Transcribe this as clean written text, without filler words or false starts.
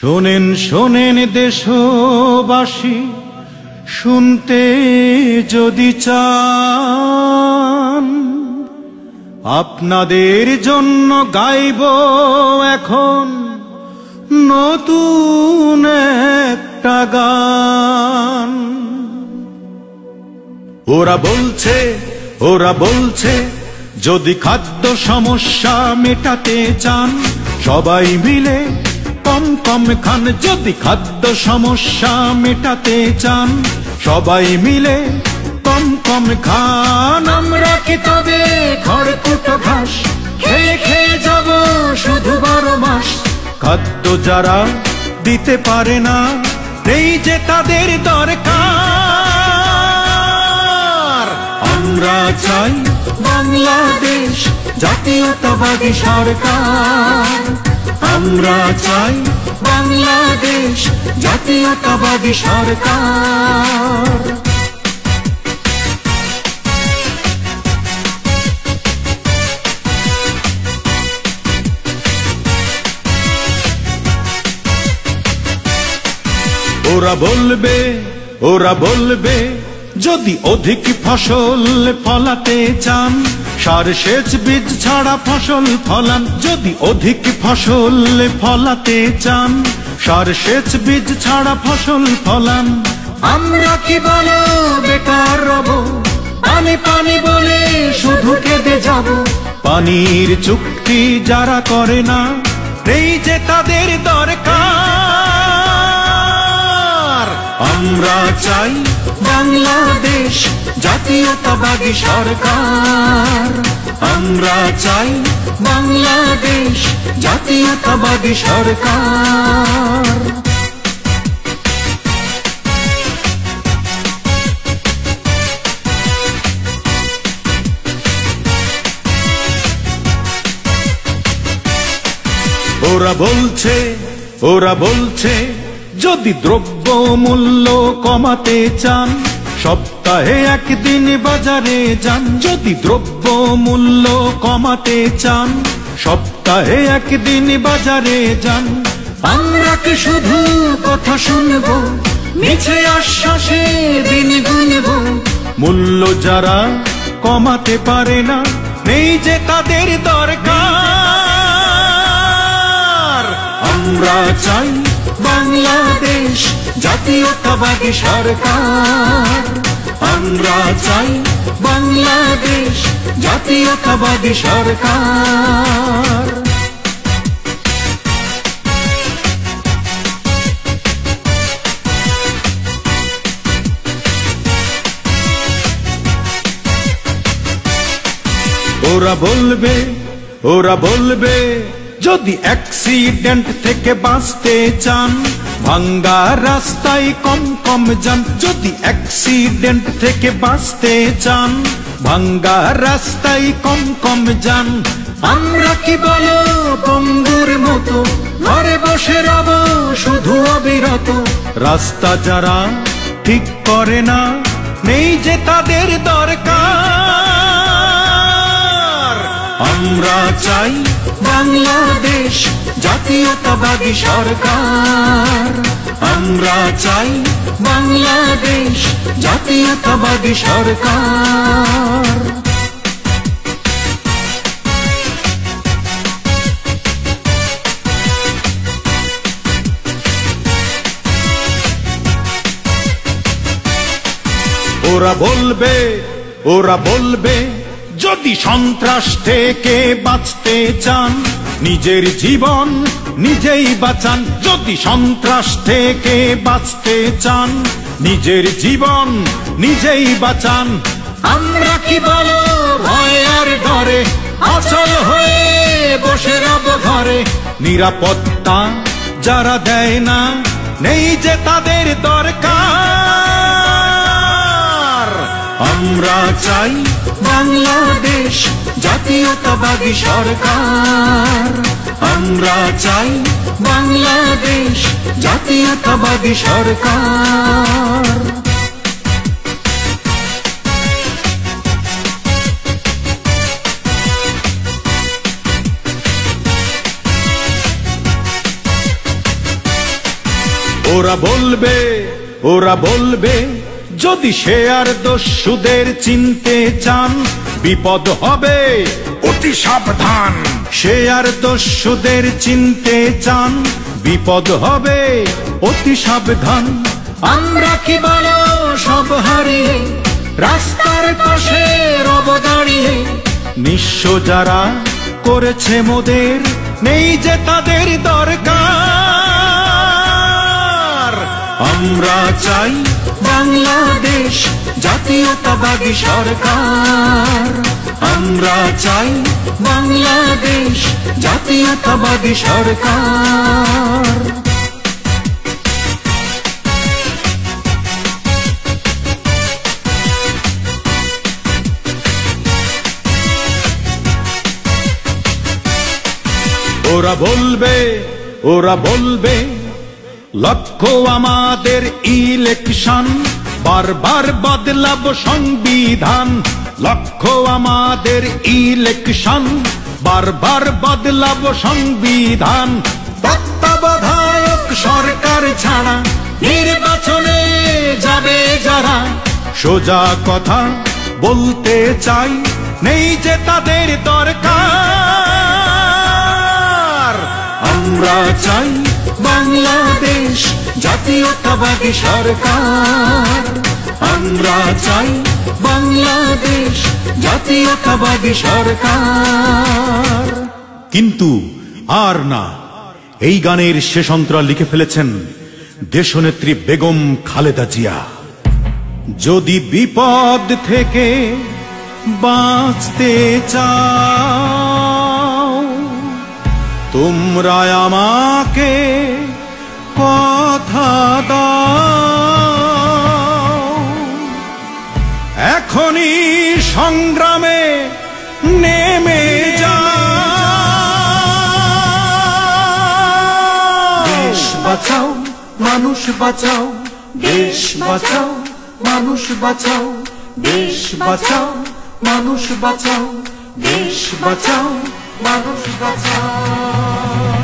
শোনেন শোনেন দেশবাসী, শুনতে যদি চান, আপনাদের জন্য গাইব এখন নতুন একটা গান। ওরা বলছে যদি খাদ্য সমস্যা মেটাতে চান, সবাই মিলে কম কম খান। যদি খাদ্য সমস্যা মেটাতে চান, সবাই মিলে কম কম খান। আমরা কি তবে খড়কুটো ঘাস খেয়ে খেয়ে যাব শুধু 12 মাস? খাদ্য যারা দিতে পারে না, নেই যে তাদের দরকার। আমরা চাই বাংলাদেশ জাতীয়তাবাদী সরকার। আমরা চাই বাংলাদেশ জাতীয়তাবাদী সরকার। ওরা বলবে যদি অধিক ফসল ফলাতে চান, সার সেচ বীজ ছাড়া ফসল ফলান। যদি অধিক ফসল ফলাতে চান, সার সেচ বীজ ছাড়া ফসল ফলান। আমরা কি বলো বেকার রব, পানি পানি বলে শুধু কেঁদে যাব। পানির চুক্তি যারা করে না, এই যে তাদের দরকার। আমরা চাই বাংলাদেশ জাতীয়তাবাদী সরকার। আমরা চাই বাংলাদেশ জাতীয়তাবাদী সরকার। ওরা বলছে যদি দ্রব্য মূল্য কমাতে চান, সপ্তাহে একদিন বাজারে যান। যদি দ্রব্য মূল্য কমাতে চান, সপ্তাহে একদিন বাজারে যান। আমরা কি শুধু কথা শুনব, মিছে আশ্বাসে দিন গুনব? মূল্য যারা কমাতে পারে না, নেই যে তাদের দরকার। আমরা চাই বাংলাদেশ জাতীয়তাবাদী সরকার। আমরা চাই বাংলাদেশ জাতীয়তাবাদী সরকার। ওরা বলবে যদি অ্যাক্সিডেন্ট থেকে বাঁচতে চান, ভাঙ্গা রাস্তায় কম কম যান। যদি অ্যাক্সিডেন্ট থেকে বাঁচতে চান, ভাঙ্গা রাস্তায় কম কম যান। আমরা কি বলো বন্ধুর মতো ঘরে বসে রব শুধু অবিরত? রাস্তা যারা ঠিক করে না, নেই যে তাদের দরকার। আমরা চাই বাংলাদেশ জাতীয়তাবাদী সরকার। আমরা চাই বাংলাদেশ জাতীয়তাবাদী সরকার। ওরা বলবে যদি সন্ত্রাস থেকে বাঁচতে চান, নিজের জীবন নিজেই বাঁচান। যদি সন্ত্রাস থেকে বাঁচতে চান, নিজের জীবন নিজেই বাঁচান। আমরা কি বলো ভয় আর ডরে অচল হয়ে বসে রব ঘরে? নিরাপত্তা যারা দেয় না, নেই যে তাদের দরকার। আমরা চাই বাংলাদেশ জাতীয়তাবাদী সরকার। আমরা চাই বাংলাদেশ জাতীয়তাবাদী সরকার। ওরা বলবে যদি সে আর দস্যুদের চিনতে চান বিপদ হবে অতি সাবধান। সে আর দস্যুদের চিনতে চান বিপদ হবে অতি সাবধান। আমরা কি বলো সব হারিয়ে রাস্তার পাশে রব দাঁড়িয়ে, নিঃস্ব যারা করেছে মোদের নেই যে তাদের দরকার। আমরা চাই বাংলাদেশ জাতীয়তাবাদী সরকার। আমরা চাই বাংলাদেশ জাতীয়তাবাদী সরকার। ওরা বলবে লক্ষ্য আমাদের ইলেকশন, বারবার বদলাবো সংবিধান। লক্ষ্য আমাদের ইলেকশন, বারবার বদলাবো সংবিধান। তত্ত্বাবধায়ক সরকার ছাড়া নির্বাচনে যাবে যারা, সোজা কথা বলতে চাই নেই যে তাদের দরকার। আমরা চাই বাংলাদেশ জাতীয়তাবাদী সরকার। আমরা চাই বাংলাদেশ জাতীয়তাবাদী সরকার। কিন্তু আর না, এই গানের শেষ অন্তরা লিখে ফেলেছেন দেশনেত্রী বেগম খালেদা জিয়া। যদি বিপদ থেকে বাঁচতে চাও তোমরা আমাকে কথা দাও, এখনই সংগ্রামে নেমে যাও। দেশ বাঁচাও মানুষ বাঁচাও, দেশ বাঁচাও মানুষ বাঁচাও, দেশ বাঁচাও মানুষ বাঁচাও, দেশ বাঁচাও মানুষ বাঁচাও।